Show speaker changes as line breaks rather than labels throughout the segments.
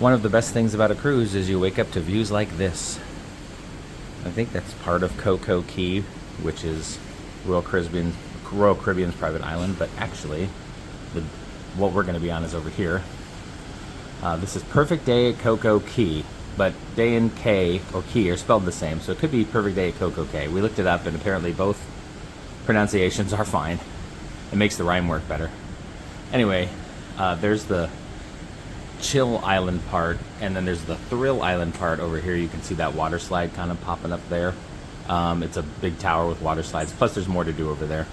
One of the best things about a cruise is you wake up to views like this. I think that's part of Coco Cay, which is Royal Caribbean's private island, but actually what we're going to be on is over here. This is Perfect Day at Coco Cay, but day and K or Key are spelled the same, so it could be Perfect Day at Coco Cay. We looked it up, and apparently both pronunciations are fine. It makes the rhyme work better. Anyway, there's the chill island part, and then there's the thrill island part over here. You can see that water slide kind of popping up there. It's a big tower with water slides, plus there's more to do over there.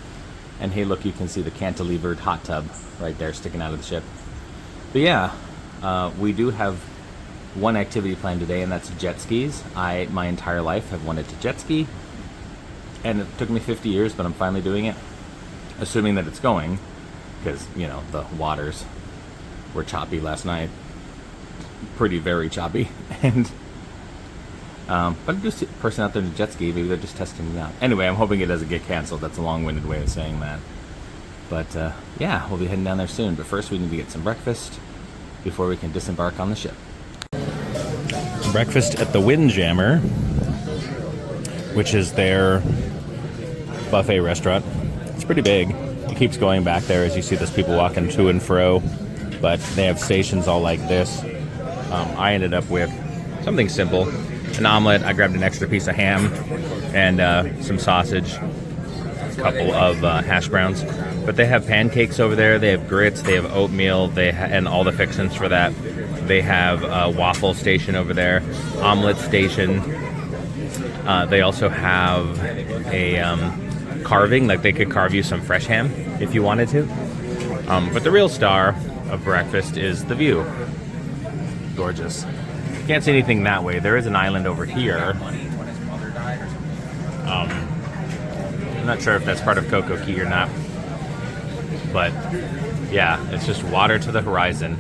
And hey, look, you can see the cantilevered hot tub right there sticking out of the ship. But yeah, we do have one activity planned today, and that's jet skis. My entire life have wanted to jet ski, and it took me 50 years, but I'm finally doing it, assuming that it's going, because, you know, the waters were choppy last night. Very choppy. And but I'm just a person out there in a jet ski. Maybe they're just testing me out. Anyway, I'm hoping it doesn't get canceled. That's a long-winded way of saying that. But yeah, we'll be heading down there soon. But first we need to get some breakfast before we can disembark on the ship. Breakfast at the Windjammer, which is their buffet restaurant. It's pretty big. It keeps going back there as you see those people walking to and fro. But they have stations all like this. I ended up with something simple, an omelet. I grabbed an extra piece of ham and some sausage, a couple of hash browns. But they have pancakes over there. They have grits. They have oatmeal. And all the fixings for that. They have a waffle station over there, omelet station. They also have a carving, like they could carve you some fresh ham if you wanted to. But the real star of breakfast is the view. Gorgeous. You can't see anything that way. There is an island over here. I'm not sure if that's part of Coco Cay or not. But yeah, it's just water to the horizon.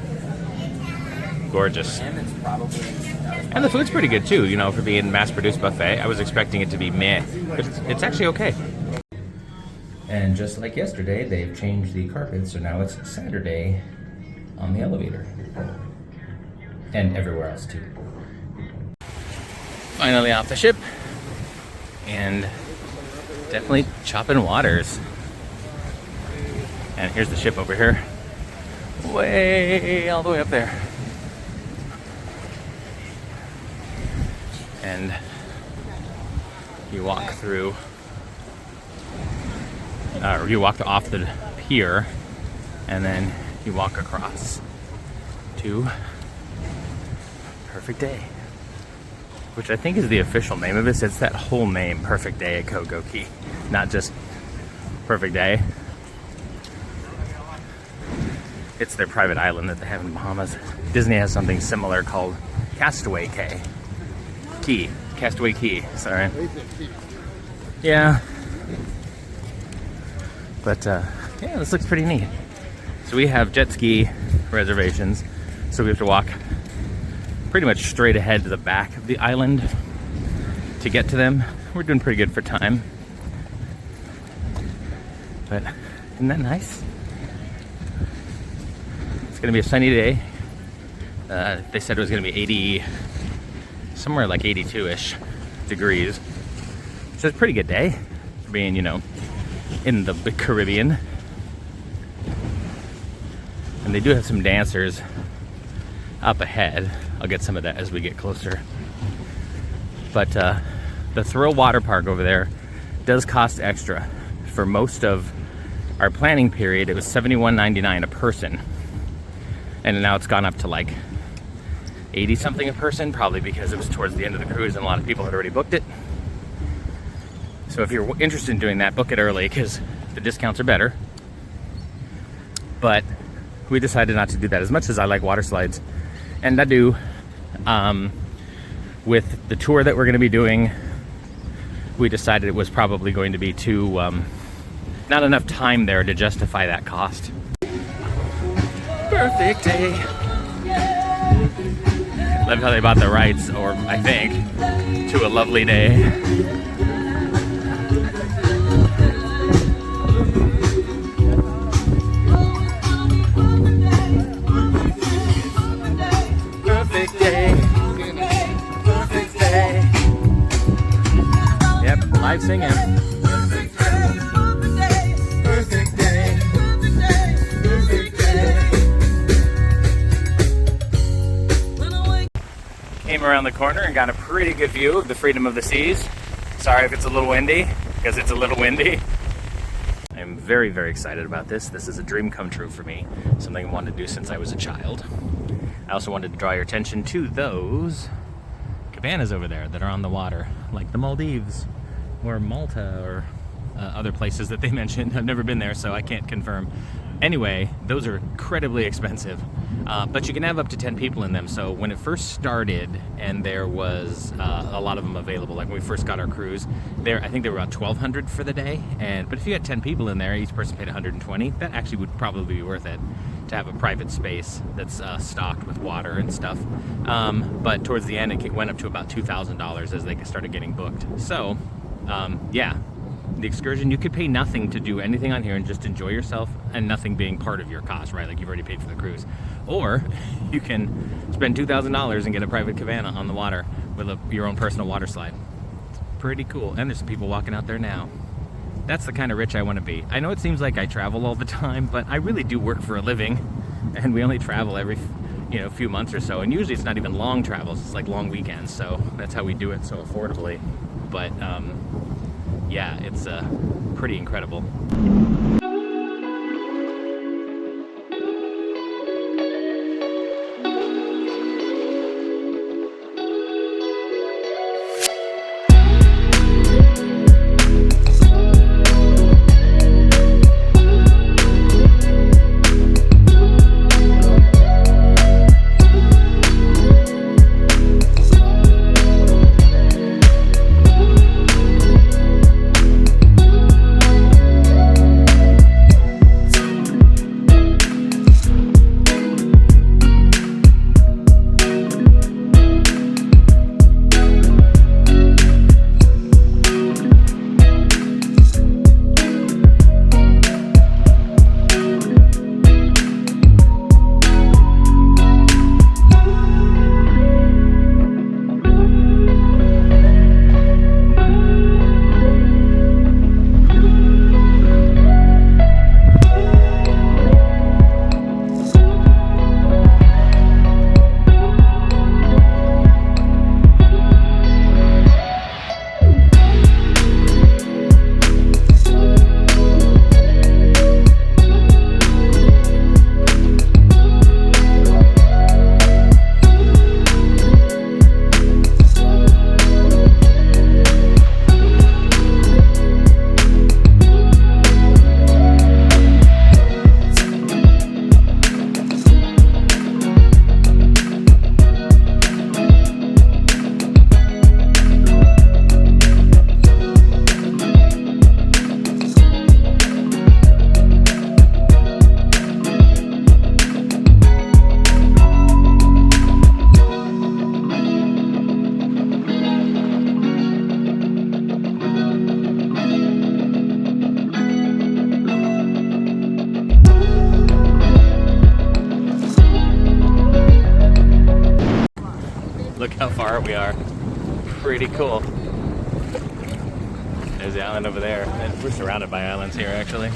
Gorgeous. And the food's pretty good too, you know, for being mass-produced buffet. I was expecting it to be meh, but it's actually okay. And just like yesterday, they've changed the carpet, so now it's Saturday on the elevator. And everywhere else too. Finally off the ship. And definitely chopping waters. And here's the ship over here. Way all the way up there. And you walk through, you walk off the pier, and then you walk across to Perfect Day, which I think is the official name of this. It's that whole name, Perfect Day at Coco Cay, not just Perfect Day. It's their private island that they have in the Bahamas. Disney has something similar called Castaway Cay. Castaway Cay, sorry. Yeah. But yeah, this looks pretty neat. So we have jet ski reservations, so we have to walk pretty much straight ahead to the back of the island to get to them. We're doing pretty good for time. But isn't that nice? It's gonna be a sunny day. They said it was gonna be 80, somewhere like 82-ish degrees. So it's a pretty good day for being, you know, in the Caribbean. And they do have some dancers up ahead. I'll get some of that as we get closer. But the Thrill Water Park over there does cost extra. For most of our planning period, it was $71.99 a person. And now it's gone up to like 80 something a person, probably because it was towards the end of the cruise and a lot of people had already booked it. So if you're interested in doing that, book it early because the discounts are better. But we decided not to do that. As much as I like water slides, and I do, with the tour that we're going to be doing, we decided it was probably going to be too, not enough time there to justify that cost. Perfect day. Love how they bought the rights, or I think, to a lovely day. Perfect perfect day. Perfect day. Yep, live singing. Perfect day. Perfect day. Perfect day. Came around the corner and got a pretty good view of the freedom of the seas. Sorry if it's a little windy, because it's a little windy. I'm very, very excited about this. This is a dream come true for me. Something I wanted to do since I was a child. I also wanted to draw your attention to those cabanas over there that are on the water, like the Maldives or Malta or other places that they mentioned. I've never been there, so I can't confirm. Anyway, those are incredibly expensive, but you can have up to 10 people in them. So when it first started and there was a lot of them available, like when we first got our cruise, I think they were about $1,200 for the day. But if you had 10 people in there, each person paid $120. That actually would probably be worth it to have a private space that's stocked with water and stuff. But towards the end, it went up to about $2,000 as they started getting booked. So, yeah. The excursion, you could pay nothing to do anything on here and just enjoy yourself, and nothing being part of your cost, right? Like you've already paid for the cruise. Or you can spend $2,000 and get a private cabana on the water with your own personal water slide. It's pretty cool. And there's some people walking out there now. That's the kind of rich I want to be. I know it seems like I travel all the time, but I really do work for a living, and we only travel every few months or so. And usually it's not even long travels, it's like long weekends. So that's how we do it so affordably. But yeah, it's pretty incredible. Look how far we are. Pretty cool. There's the island over there. And we're surrounded by islands here, actually.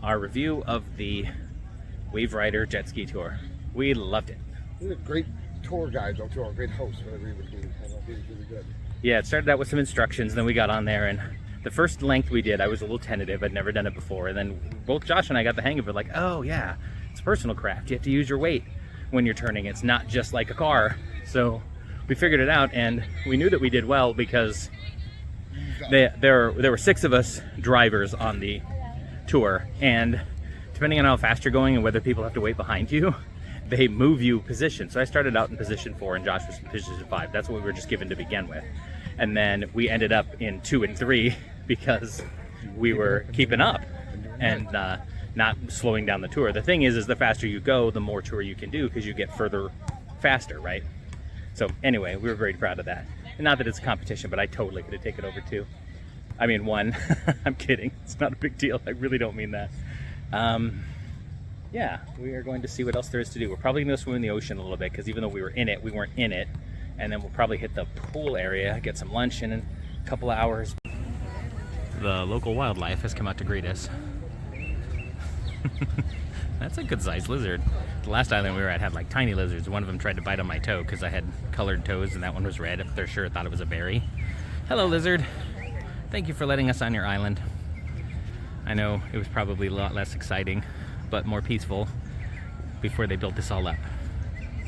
our review of the Wave Rider jet ski tour. We loved it.
He's a great tour guide, though, too, a great host, whatever he would be. I thought he was really good.
Yeah, it started out with some instructions, then we got on there, and the first length we did, I was a little tentative. I'd never done it before, and then both Josh and I got the hang of it, like, oh yeah, it's a personal craft. You have to use your weight when you're turning. It's not just like a car. So we figured it out, and we knew that we did well because there were 6 of us drivers on the tour, and depending on how fast you're going and whether people have to wait behind you, they move you position. So I started out in position 4 and Josh was in position 5. That's what we were just given to begin with. And then we ended up in 2 and 3 because we were keeping up and not slowing down the tour. The thing is the faster you go, the more tour you can do because you get further faster, right? So anyway, we were very proud of that. And not that it's a competition, but I totally could have taken over 2. I mean 1. I'm kidding. It's not a big deal. I really don't mean that. Yeah, we are going to see what else there is to do. We're probably going to swim in the ocean a little bit because even though we were in it, we weren't in it. And then we'll probably hit the pool area, get some lunch in a couple of hours. The local wildlife has come out to greet us. That's a good sized lizard. The last island we were at had like tiny lizards. One of them tried to bite on my toe because I had colored toes and that one was red. They're sure thought it was a berry. Hello, lizard. Thank you for letting us on your island. I know it was probably a lot less exciting, but more peaceful before they built this all up.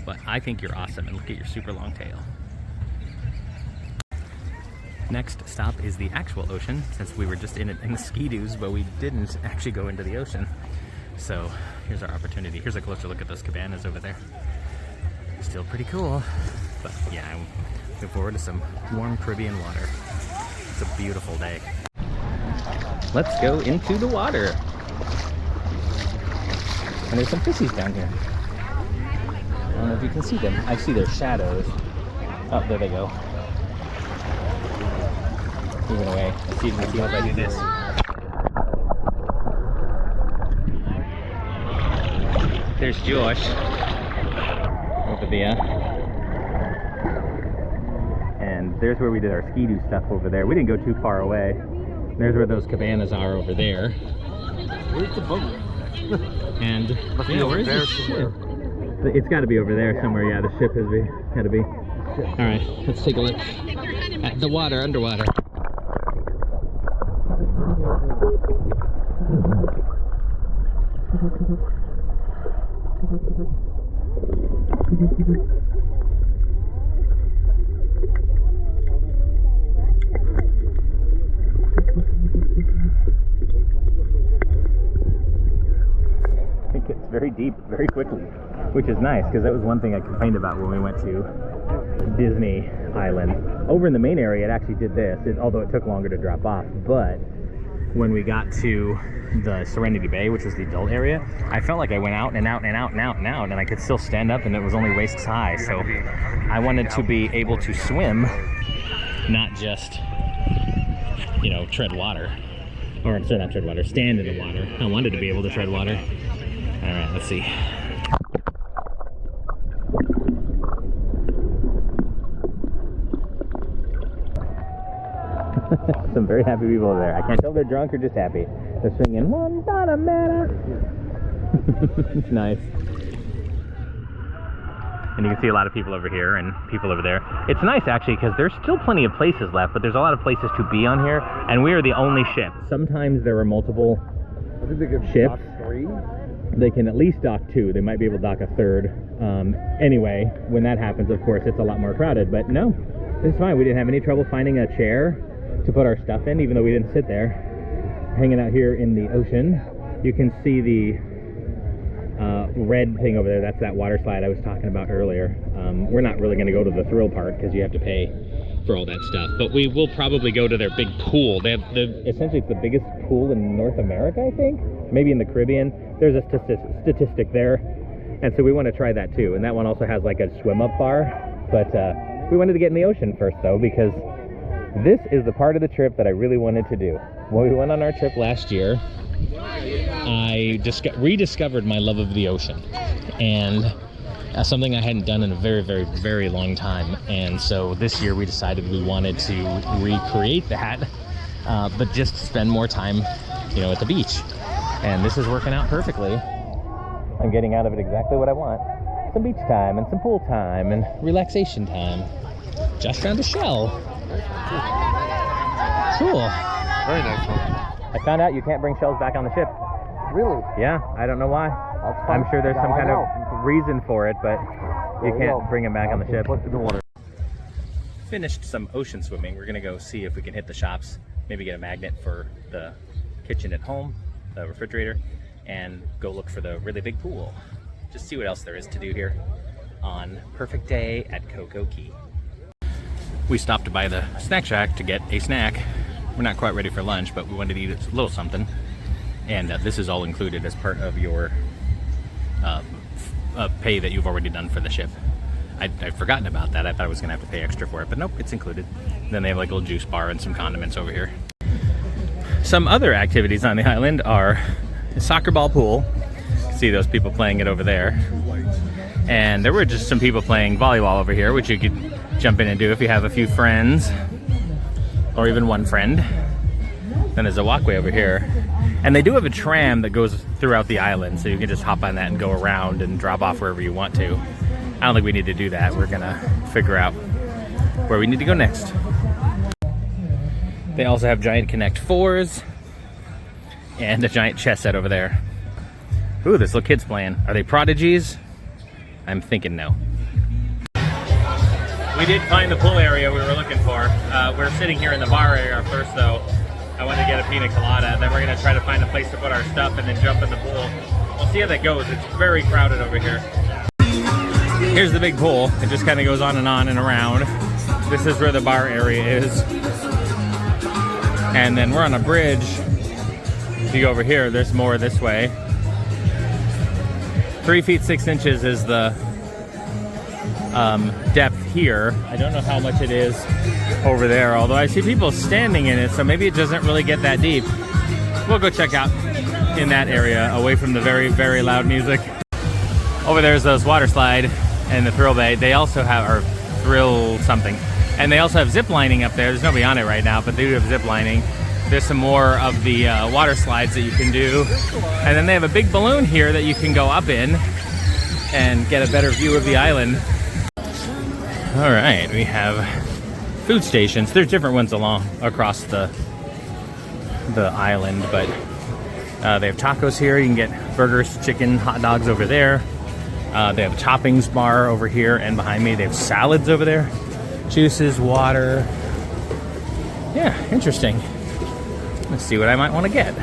But I think you're awesome, and look at your super long tail. Next stop is the actual ocean, since we were just in it in the ski-doos, but we didn't actually go into the ocean. So here's our opportunity. Here's a closer look at those cabanas over there. Still pretty cool, but yeah, I'm looking forward to some warm Caribbean water. It's a beautiful day. Let's go into the water. And there's some fishies down here. I don't know if you can see them. I see their shadows. Oh, there they go. Moving away. Let's see if we can see if I do this. There's Josh over there. And there's where we did our ski-doo stuff over there. We didn't go too far away. There's where those cabanas are over there.
Where's the boat?
And yeah, where's the ship? It's got to be over there somewhere. Yeah, the ship has got to be. All right, let's take a look at the water underwater. It gets very deep very quickly, which is nice because that was one thing I complained about when we went to Disney Island. Over in the main area, it actually did this, although it took longer to drop off. But when we got to the Serenity Bay, which was the adult area, I felt like I went out and out and out and out and out, and I could still stand up, and it was only waist high. So I wanted to be able to swim, not just, you know, tread water. Or, sorry, not tread water, stand in the water. I wanted to be able to tread water. All right, let's see. Some very happy people over there. I can't tell if they're drunk or just happy. They're singing "One Panamera." Nice. And you can see a lot of people over here and people over there. It's nice actually because there's still plenty of places left, but there's a lot of places to be on here, and we are the only ship. Sometimes there are multiple ships.
Dock 3.
They can at least dock 2. They might be able to dock a 3rd. Anyway, when that happens, of course, it's a lot more crowded. But no, it's fine. We didn't have any trouble finding a chair to put our stuff in, even though we didn't sit there. Hanging out here in the ocean, you can see the red thing over there. That's that water slide I was talking about earlier. We're not really going to go to the thrill part because you have to pay for all that stuff, but we will probably go to their big pool. They have essentially it's the biggest pool in North America, I think, maybe in the Caribbean. There's a statistic there, and so we want to try that too. And that one also has like a swim up bar, but we wanted to get in the ocean first though, because this is the part of the trip that I really wanted to do. When we went on our trip last year, I rediscovered my love of the ocean, and something I hadn't done in a very, very, very long time. And so this year we decided we wanted to recreate that, but just spend more time, you know, at the beach. And this is working out perfectly. I'm getting out of it exactly what I want. Some beach time and some pool time and relaxation time. Josh found a shell. Cool.
Very nice one.
I found out you can't bring shells back on the ship.
Really?
Yeah, I don't know why.
That's fun.
I'm sure there's
Now
some
I
kind
know.
of reason for it, but you
There
can't
go.
bring them back on the ship.
Put in the water.
Finished some ocean swimming. We're gonna go see if we can hit the shops, maybe get a magnet for the kitchen at home, the refrigerator, and go look for the really big pool. Just see what else there is to do here on perfect day at Coco Cay. We stopped by the snack shack to get a snack. We're not quite ready for lunch, but we wanted to eat a little something. And this is all included as part of your pay that you've already done for the ship. I'd forgotten about that. I thought I was gonna have to pay extra for it, but nope, it's included. Then they have like a little juice bar and some condiments over here. Some other activities on the island are a soccer ball pool. See those people playing it over there. And there were just some people playing volleyball over here, which you could jump in and do if you have a few friends or even one friend. Then there's a walkway over here. And they do have a tram that goes throughout the island, so you can just hop on that and go around and drop off wherever you want to. I don't think we need to do that. We're gonna figure out where we need to go next. They also have giant Connect 4s and a giant chess set over there. Ooh, this little kid's playing. Are they prodigies? I'm thinking no. We did find the pool area we were looking for. We're sitting here in the bar area first though. I wanted to get a pina colada, then we're gonna try to find a place to put our stuff and then jump in the pool. We'll see how that goes. It's very crowded over here. Here's the big pool. It just kind of goes on and around. This is where the bar area is. And then we're on a bridge. If you go over here, there's more this way. 3 feet 6 inches is the depth here. I don't know how much it is over there, although I see people standing in it, so maybe it doesn't really get that deep. We'll go check out in that area, away from the very, very loud music. Over there's those water slide and the thrill bay. They also have, or thrill something. And they also have zip lining up there. There's nobody on it right now, but they do have zip lining. There's some more of the water slides that you can do. And then they have a big balloon here that you can go up in and get a better view of the island. All right, we have food stations. There's different ones across the island, but they have tacos here. You can get burgers, chicken, hot dogs over there. They have a toppings bar over here, and behind me they have salads over there. Juices, water. Yeah, interesting. Let's see what I might want to get.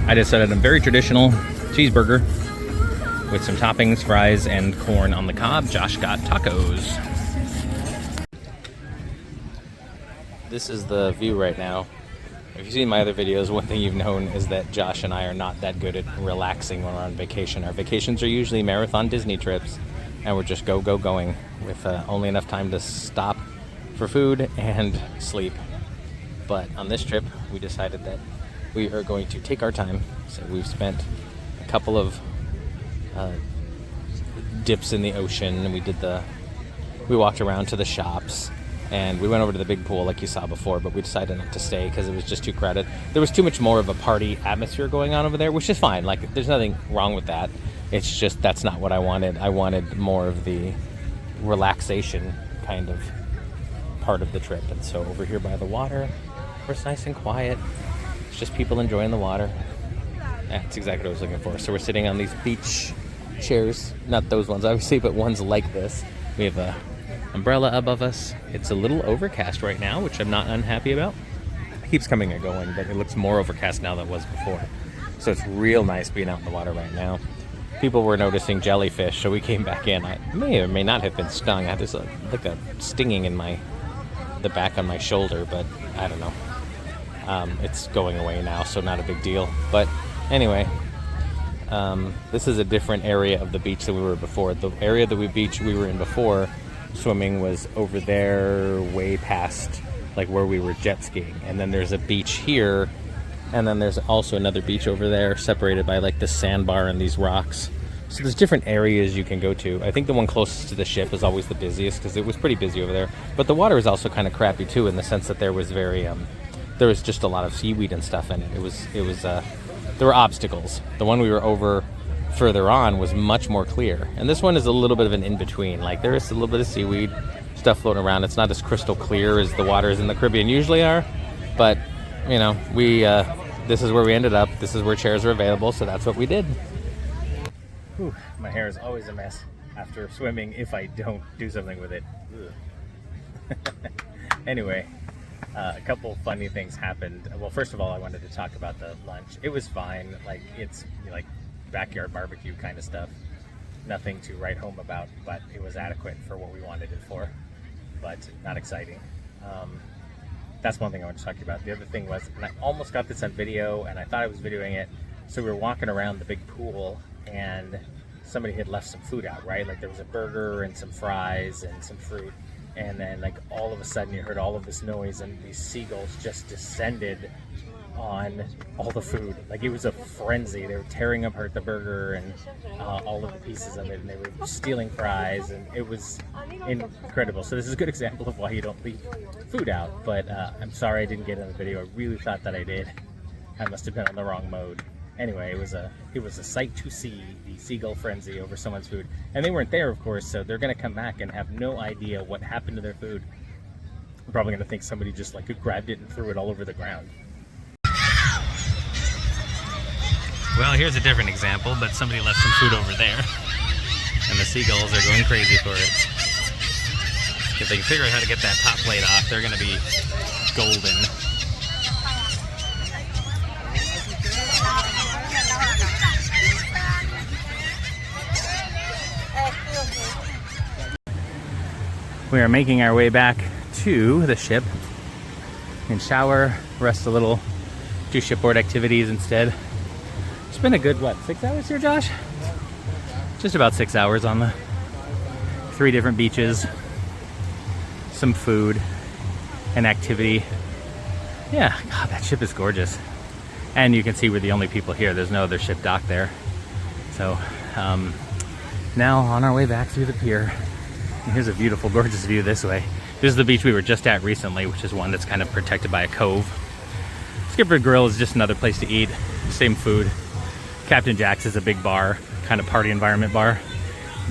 I decided a very traditional cheeseburger with some toppings, fries, and corn on the cob. Josh got tacos. This is the view right now. If you've seen my other videos, one thing you've known is that Josh and I are not that good at relaxing when we're on vacation. Our vacations are usually marathon Disney trips, and we're just going with only enough time to stop for food and sleep. But on this trip, we decided that we are going to take our time. So we've spent a couple of dips in the ocean, and we walked around to the shops, and we went over to the big pool like you saw before, but we decided not to stay because it was just too crowded. There was too much more of a party atmosphere going on over there, which is fine. Like, there's nothing wrong with that. It's just that's not what I wanted. I wanted more of the relaxation kind of part of the trip. And so over here by the water, where it's nice and quiet, it's just people enjoying the water. That's exactly what I was looking for. So we're sitting on these beach chairs, not those ones obviously, but ones like this. We have a umbrella above us. It's a little overcast right now, which I'm not unhappy about. It keeps coming and going, but it looks more overcast now than it was before. So it's real nice being out in the water right now. People were noticing jellyfish, so we came back in. I may or may not have been stung. I had this like a stinging in the back on my shoulder, but I don't know. It's going away now, so not a big deal. But anyway, this is a different area of the beach than we were before. The area that we were in before swimming was over there, way past like where we were jet skiing. And then there's a beach here, and then there's also another beach over there, separated by like the sandbar and these rocks. So there's different areas you can go to. I think the one closest to the ship is always the busiest because it was pretty busy over there. But the water is also kind of crappy too, in the sense that there was very there was just a lot of seaweed and stuff in it. There were obstacles. The one we were over further on was much more clear, and this one is a little bit of an in-between. Like, there is a little bit of seaweed stuff floating around. It's not as crystal clear as the waters in the Caribbean usually are, but you know, this is where we ended up. This is where chairs are available, so that's what we did. Whew, my hair is always a mess after swimming if I don't do something with it. Anyway, a couple funny things happened. Well, first of all, I wanted to talk about the lunch. It was fine. Like, it's like backyard barbecue kind of stuff. Nothing to write home about, but it was adequate for what we wanted it for, but not exciting. That's one thing I want to talk to you about. The other thing was, and I almost got this on video, and I thought I was videoing it, so we were walking around the big pool, and somebody had left some food out, right? Like, there was a burger and some fries and some fruit, and then like all of a sudden you heard all of this noise, and these seagulls just descended on all the food. Like, it was a frenzy. They were tearing apart the burger and all of the pieces of it, and they were stealing fries, and it was incredible. So this is a good example of why you don't leave food out, but I'm sorry I didn't get it in the video. I really thought that I did. I must have been on the wrong mode. Anyway, it was a sight to see, the seagull frenzy over someone's food, and they weren't there, of course, so they're gonna come back and have no idea what happened to their food. They're probably gonna think somebody just like grabbed it and threw it all over the ground. Well, here's a different example, but somebody left some food over there, and the seagulls are going crazy for it. If they can figure out how to get that top plate off, they're gonna be golden. We are making our way back to the ship and shower, rest a little, do shipboard activities instead. It's been a good, what, 6 hours here, Josh? Just about 6 hours on the 3 different beaches, some food, and activity. Yeah, God, that ship is gorgeous. And you can see we're the only people here. There's no other ship docked there. So now on our way back through the pier. And here's a beautiful, gorgeous view this way. This is the beach we were just at recently, which is one that's kind of protected by a cove. Skipper Grill is just another place to eat. Same food. Captain Jack's is a big bar, kind of party environment bar.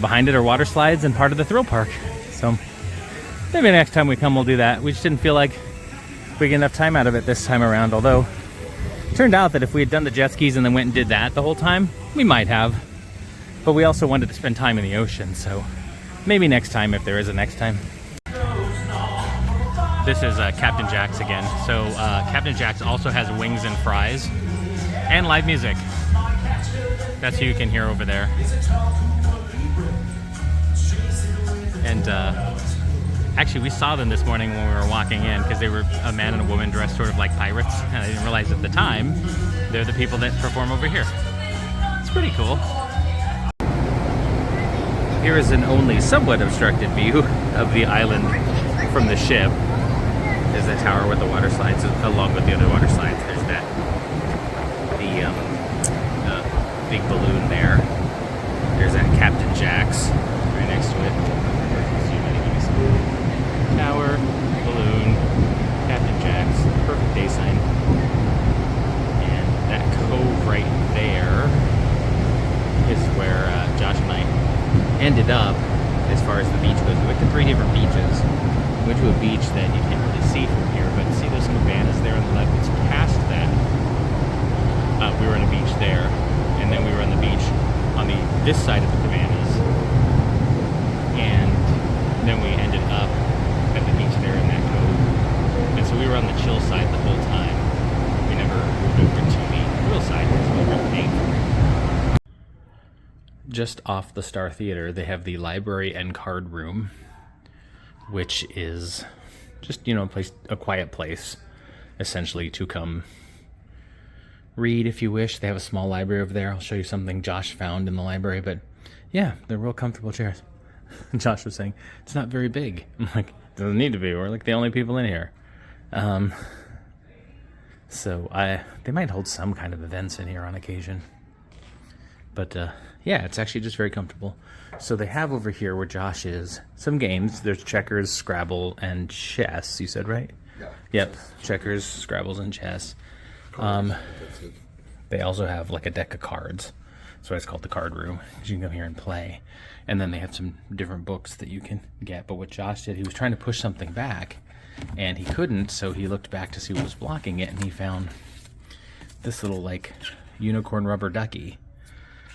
Behind it are water slides and part of the thrill park. So maybe next time we come we'll do that. We just didn't feel like we get enough time out of it this time around, although it turned out that if we had done the jet skis and then went and did that the whole time, we might have. But we also wanted to spend time in the ocean, so maybe next time if there is a next time. This is Captain Jack's again. So Captain Jack's also has wings and fries and live music. That's who you can hear over there. And actually we saw them this morning when we were walking in, because they were a man and a woman dressed sort of like pirates, and I didn't realize at the time they're the people that perform over here. It's pretty cool. Here is an only somewhat obstructed view of the island from the ship. There's the tower with the water slides, along with the other water slides. There's that, the big balloon there. There's that Captain Jack's right next to it. Tower, balloon, Captain Jack's, perfect day sign. And that cove right there is where Josh and I ended up. As far as the beach goes, we went to 3 different beaches. We went to a beach that you can't really see from here, but see those cabanas there on the left? It's past that. We were on a beach there, and then we were on the beach on this side of the cabanas, and then we ended up at the beach there in that cove. And so we were on the chill side the whole time. We never moved over to the real side because we were paying for it. Just off the Star Theater, they have the library and card room, which is just, you know, a quiet place, essentially, to come read if you wish. They have a small library over there. I'll show you something Josh found in the library, but yeah, they're real comfortable chairs. Josh was saying, it's not very big. I'm like, it doesn't need to be. We're like the only people in here. So they might hold some kind of events in here on occasion. But yeah, it's actually just very comfortable. So they have over here where Josh is some games. There's checkers, Scrabble, and chess, you said, right?
Yeah.
Yep, checkers, Scrabbles, and chess. They also have like a deck of cards. That's why it's called the card room. You can come here and play. And then they have some different books that you can get. But what Josh did, he was trying to push something back, and he couldn't, so he looked back to see what was blocking it, and he found this little like unicorn rubber ducky.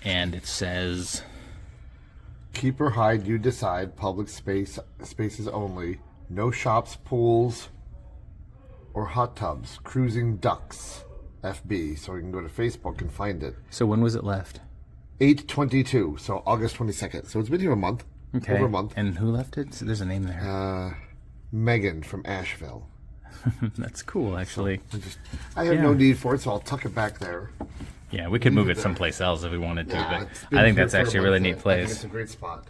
And it says,
keep or hide, you decide. Public spaces only. No shops, pools, or hot tubs. Cruising ducks. FB. So you can go to Facebook and find it.
so when was it left?
8/22. So August 22nd. So it's been here a month.
Okay.
Over a month.
And who left it? So there's a name there.
Megan from Asheville.
That's cool, actually.
I have no need for it, so I'll tuck it back there.
Yeah, we could move it someplace else if we wanted to,
Yeah,
but
it's been
I think
here
that's
for a
actually a really
month.
neat
I think
place.
it's a great spot.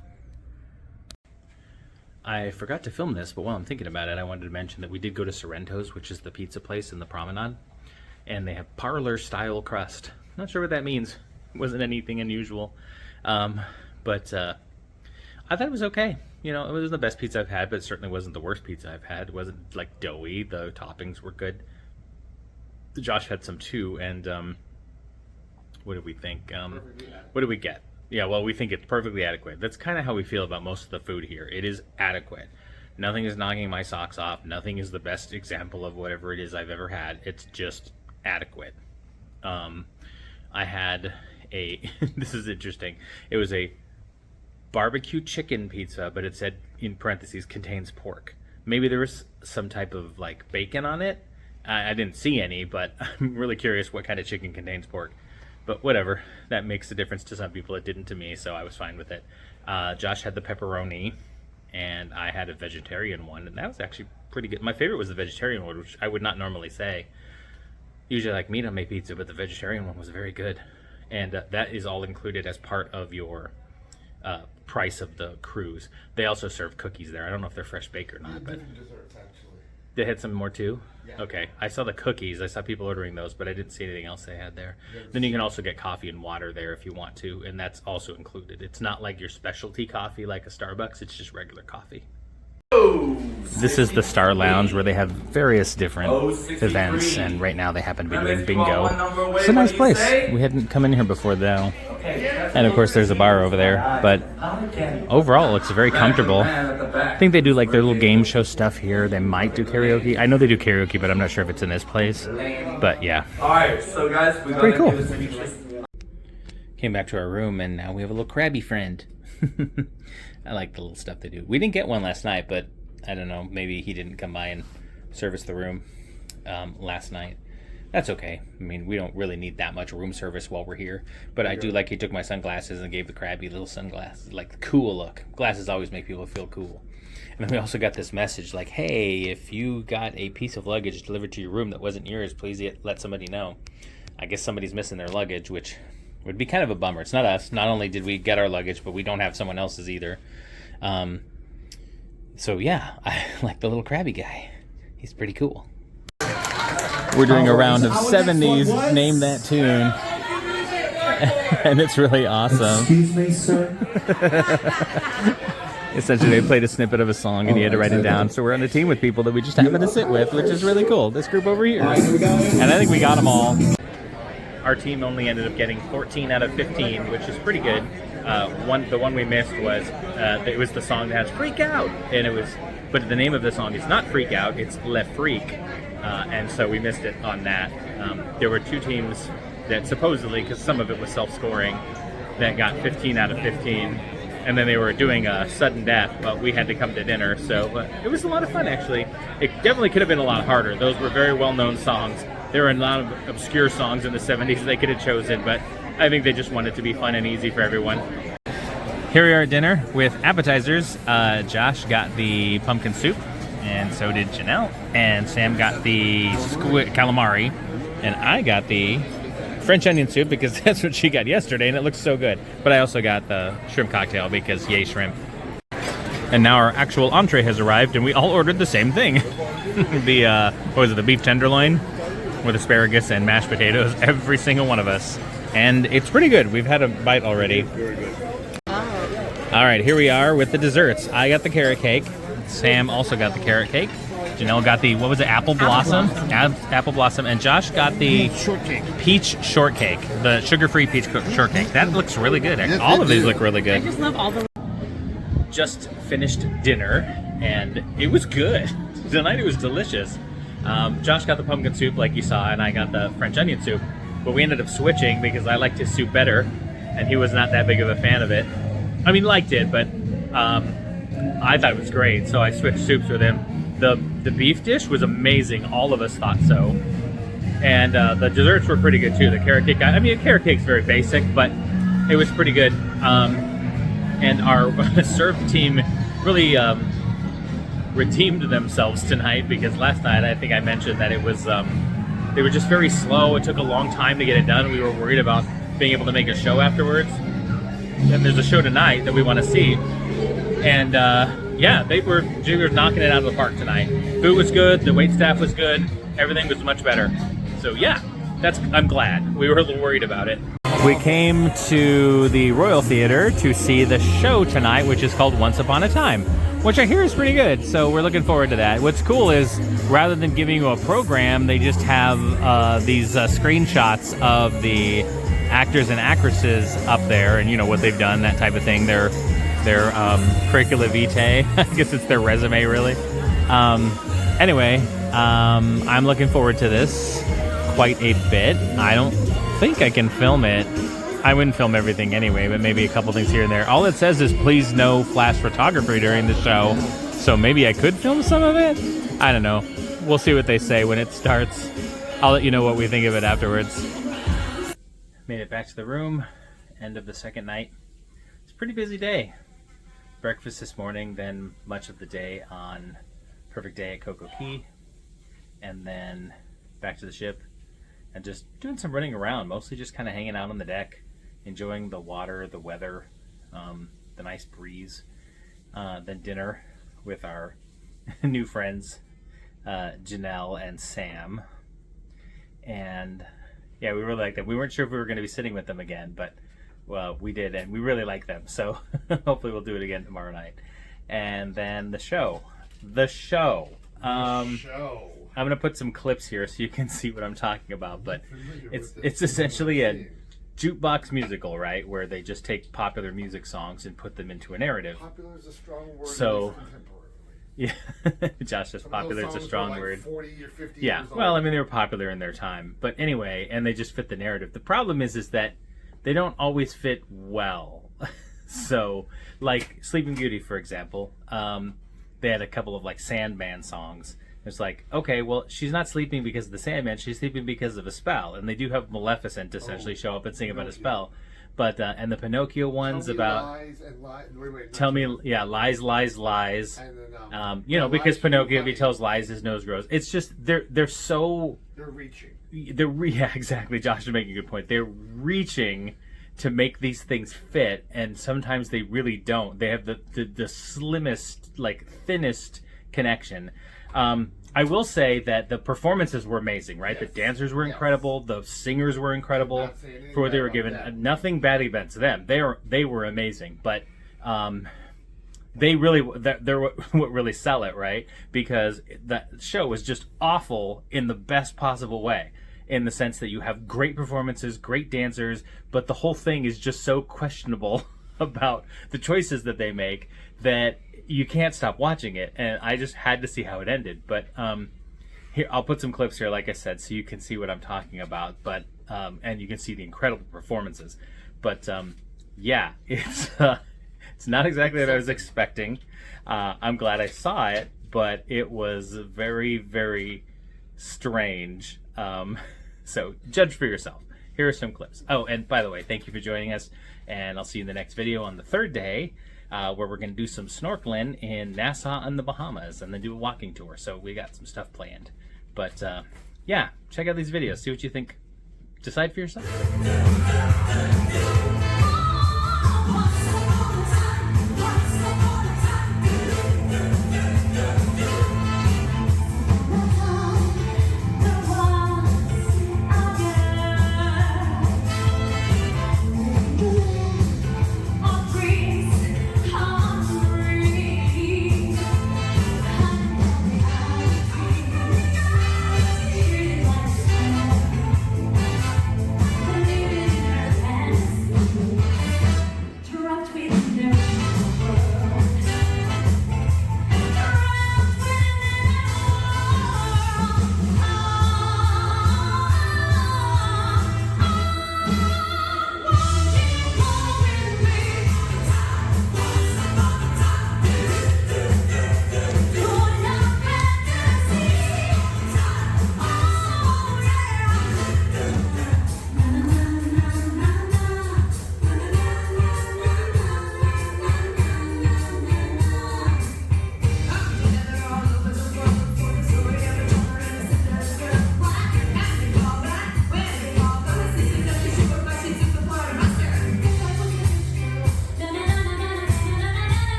I forgot to film this, but while I'm thinking about it, I wanted to mention that we did go to Sorrento's, which is the pizza place in the promenade, and they have parlor-style crust. Not sure what that means. It wasn't anything unusual. But I thought it was okay. You know, it wasn't the best pizza I've had, but it certainly wasn't the worst pizza I've had. It wasn't, like, doughy. The toppings were good. Josh had some, too, and what did we think? What did we get? Yeah, well, we think it's perfectly adequate. That's kind of how we feel about most of the food here. It is adequate. Nothing is knocking my socks off. Nothing is the best example of whatever it is I've ever had. It's just adequate. I had a, this is interesting. It was a barbecue chicken pizza, but it said in parentheses contains pork. Maybe there was some type of like bacon on it. I didn't see any, but I'm really curious what kind of chicken contains pork. But whatever, that makes a difference to some people. It didn't to me, so I was fine with it. Josh had the pepperoni, and I had a vegetarian one, and that was actually pretty good. My favorite was the vegetarian one, which I would not normally say. Usually I like meat on my pizza, but the vegetarian one was very good. And that is all included as part of your price of the cruise. They also serve cookies there. I don't know if they're fresh baked or not, but
Desserts, actually.
they had some more too?
Yeah.
Okay. I saw the cookies. I saw people ordering those, but I didn't see anything else they had there. Then you can also get coffee and water there if you want to, and that's also included. It's not like your specialty coffee like a Starbucks. It's just regular coffee. This is the Star Lounge where they have various different events, and right now they happen to be doing bingo. It's a nice place. We hadn't come in here before though. And of course there's a bar over there, but overall it's very comfortable. I think they do like their little game show stuff here. They might do karaoke. I know they do karaoke, but I'm not sure if it's in this place. But yeah.
Alright, so guys, we got
Pretty cool. Came back to our room and now we have a little crabby friend. I like the little stuff they do. We didn't get one last night, but I don't know, maybe he didn't come by and service the room last night. That's okay. I mean, we don't really need that much room service while we're here. But I do like he took my sunglasses and gave the crabby little sunglasses, like the cool look. Glasses always make people feel cool. And then we also got this message like, hey, if you got a piece of luggage delivered to your room that wasn't yours, please let somebody know. I guess somebody's missing their luggage, which would be kind of a bummer. It's not us. Not only did we get our luggage, but we don't have someone else's either. So yeah, I like the little crabby guy. He's pretty cool. We're doing a round of 70s Name That Tune. And it's really awesome.
Excuse me, sir.
Essentially, they played a snippet of a song and he had to write it down. So we're on a team with people that we just happen to sit with, which is really cool. This group over here. And I think we got them all. Our team only ended up getting 14 out of 15, which is pretty good. The one we missed was it was the song that has "Freak Out," and it was, but the name of the song is not "Freak Out," it's "Le Freak," and so we missed it on that. There were two teams that supposedly, because some of it was self-scoring, that got 15 out of 15, and then they were doing a sudden death, but we had to come to dinner, so it was a lot of fun actually. It definitely could have been a lot harder. Those were very well-known songs. There were a lot of obscure songs in the 70s they could have chosen, but I think they just wanted to be fun and easy for everyone. Here we are at dinner with appetizers. Josh got the pumpkin soup, and so did Janelle. And Sam got the calamari, and I got the French onion soup because that's what she got yesterday, and it looks so good. But I also got the shrimp cocktail because yay shrimp. And now our actual entree has arrived, and we all ordered the same thing. The, what was it, the beef tenderloin with asparagus and mashed potatoes, every single one of us. And it's pretty good. We've had a bite already.
Very good.
All right, here we are with the desserts. I got the carrot cake. Sam also got the carrot cake. Janelle got the, what was it, apple blossom? Apple blossom. And Josh got the peach shortcake, the sugar-free peach shortcake. That looks really good.
Yes,
all of these look really good.
I just love all the...
Just finished dinner, and it was good. Tonight it was delicious. Josh got the pumpkin soup like you saw, and I got the French onion soup. But we ended up switching because I liked his soup better, and he was not that big of a fan of it. I mean, liked it, but I thought it was great, so I switched soups with him. The beef dish was amazing. All of us thought so. And the desserts were pretty good too. The carrot cake, I mean, a carrot cake's very basic, but it was pretty good. And our serve team really redeemed themselves tonight, because last night I think I mentioned that it was they were just very slow. It took a long time to get it done. We were worried about being able to make a show afterwards. And there's a show tonight that we want to see. And yeah, they were knocking it out of the park tonight. Food was good. The wait staff was good. Everything was much better. So yeah, I'm glad. We were a little worried about it. We came to the Royal Theater to see the show tonight, which is called Once Upon a Time, which I hear is pretty good, so we're looking forward to that. What's cool is, rather than giving you a program, they just have these screenshots of the actors and actresses up there, and you know what they've done, that type of thing. Their curricula vitae. I guess it's their resume, really. Anyway, I'm looking forward to this quite a bit. I don't think I can film it. I wouldn't film everything anyway, but maybe a couple things here and there. All it says is please no flash photography during the show, so maybe I could film some of it? I don't know. We'll see what they say when it starts. I'll let you know what we think of it afterwards. Made it back to the room. End of the second night. It's a pretty busy day. Breakfast this morning, then much of the day on Perfect Day at Coco Cay, and then back to the ship and just doing some running around, mostly just kind of hanging out on the deck, enjoying the water, the weather, the nice breeze. Then dinner with our new friends, Janelle and Sam. And yeah, we really liked them. We weren't sure if we were going to be sitting with them again, but well, we did, and we really like them. So hopefully we'll do it again tomorrow night. And then the show. I'm going to put some clips here so you can see what I'm talking about, but it's essentially a jukebox musical, right? Where they just take popular music songs and put them into a narrative.
Popular is a strong word.
So, yeah, Josh says popular is a strong word.
40 or 50
yeah,
years
well,
old.
I mean, they were popular in their time. But anyway, and they just fit the narrative. The problem is that they don't always fit well. So, like Sleeping Beauty, for example, they had a couple of like Sandman songs. It's like, okay, well, she's not sleeping because of the Sandman. She's sleeping because of a spell. And they do have Maleficent essentially show up and sing about a spell. But, and the Pinocchio ones about...
Lies and lies. Wait,
tell me, yeah, lies, lies, lies.
And then,
you know, because Pinocchio, if he tells lies, his nose grows. It's just, they're so...
They're reaching.
Yeah, exactly. Josh is making a good point. They're reaching to make these things fit, and sometimes they really don't. They have the slimmest, like, thinnest connection. I will say that the performances were amazing, right? Yes. The dancers were incredible. The singers were incredible for what they were given. Nothing bad against them. They were amazing, but they really they're what really sell it, right? Because that show was just awful in the best possible way, in the sense that you have great performances, great dancers, but the whole thing is just so questionable about the choices that they make that you can't stop watching it, and I just had to see how it ended. But here, I'll put some clips here, like I said, so you can see what I'm talking about. But and you can see the incredible performances. But yeah, it's not exactly what I was expecting. I'm glad I saw it, but it was very, very strange. So judge for yourself. Here are some clips. Oh, and by the way, thank you for joining us, and I'll see you in the next video on the third day. Where we're going to do some snorkeling in Nassau and the Bahamas, and then do a walking tour. So we got some stuff planned. But yeah, check out these videos. See what you think. Decide for yourself.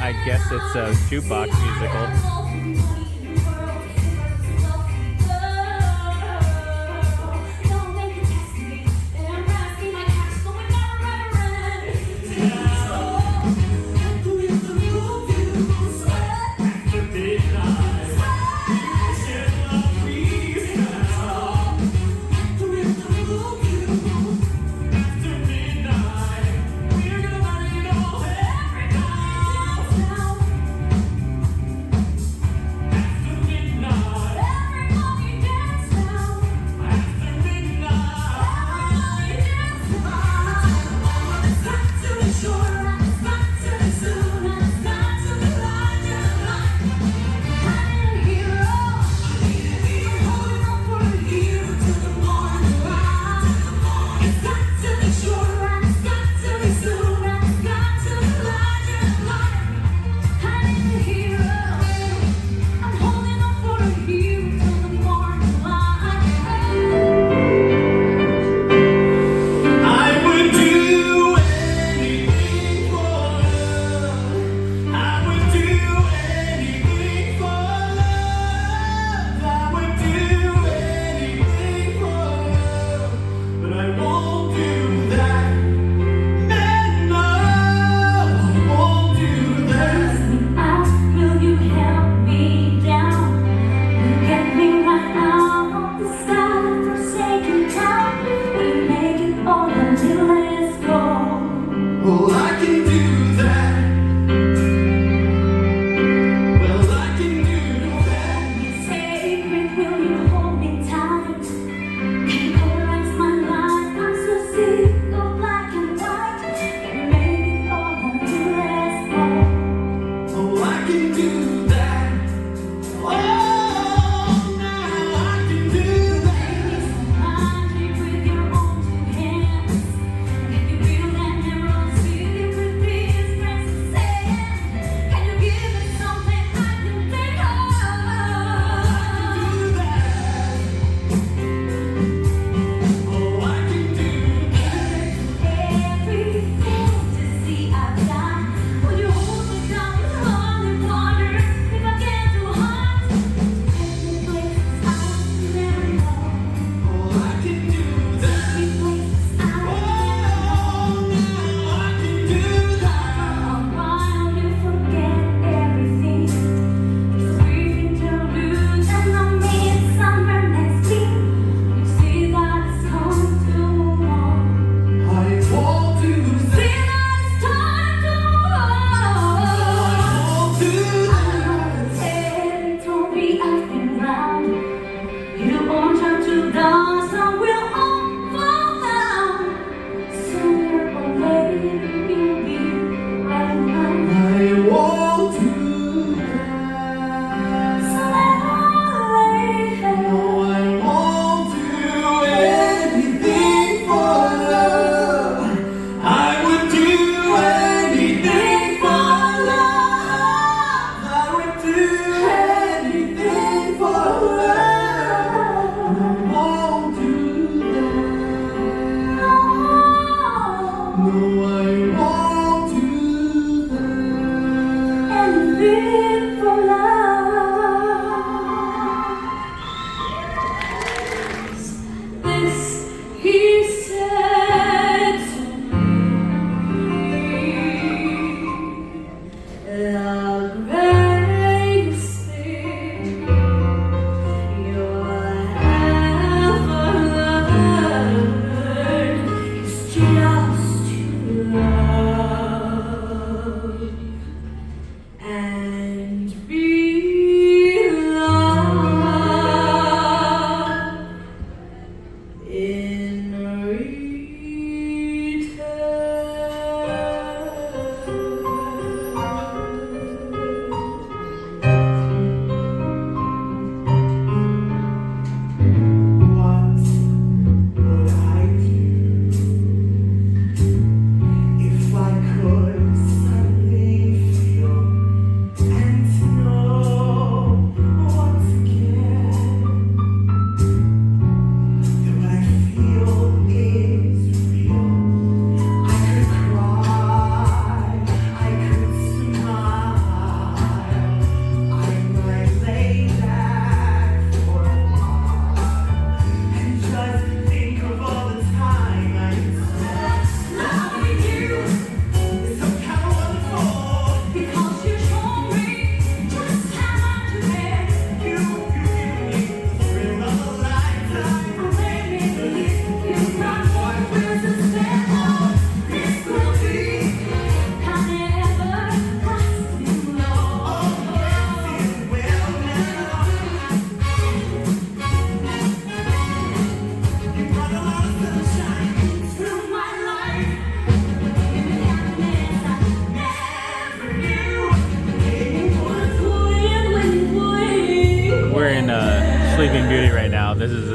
I guess it's a jukebox musical.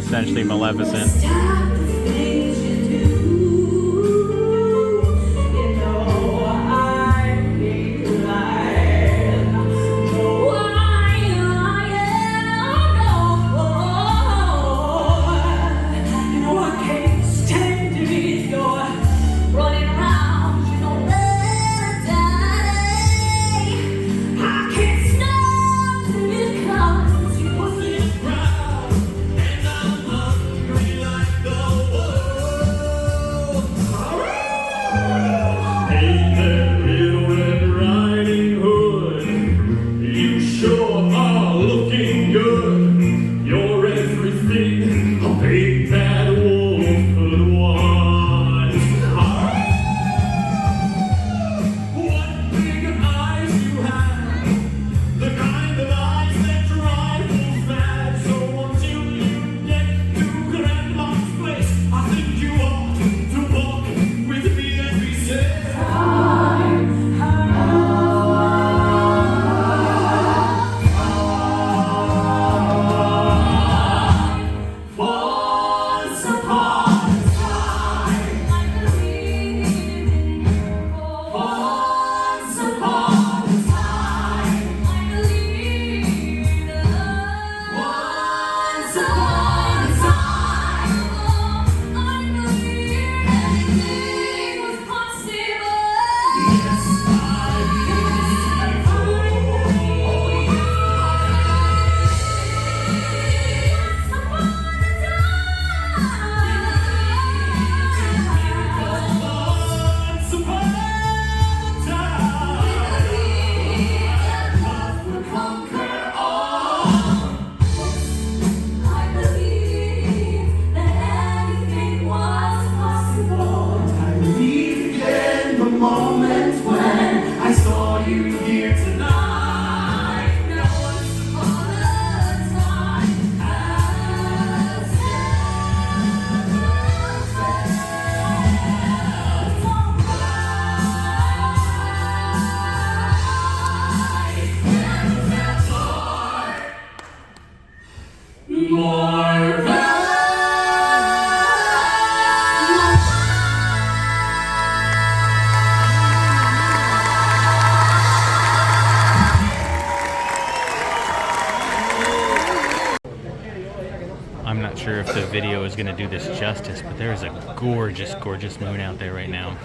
essentially Maleficent. I'm not sure if the video is going to do this justice, but there is a gorgeous, gorgeous moon out there right now.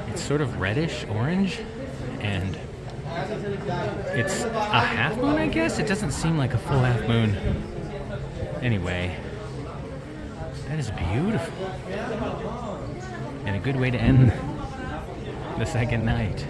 It's sort of reddish orange, and it's a half moon, I guess? It doesn't seem like a full half moon. Anyway, that is beautiful. And a good way to end the second night.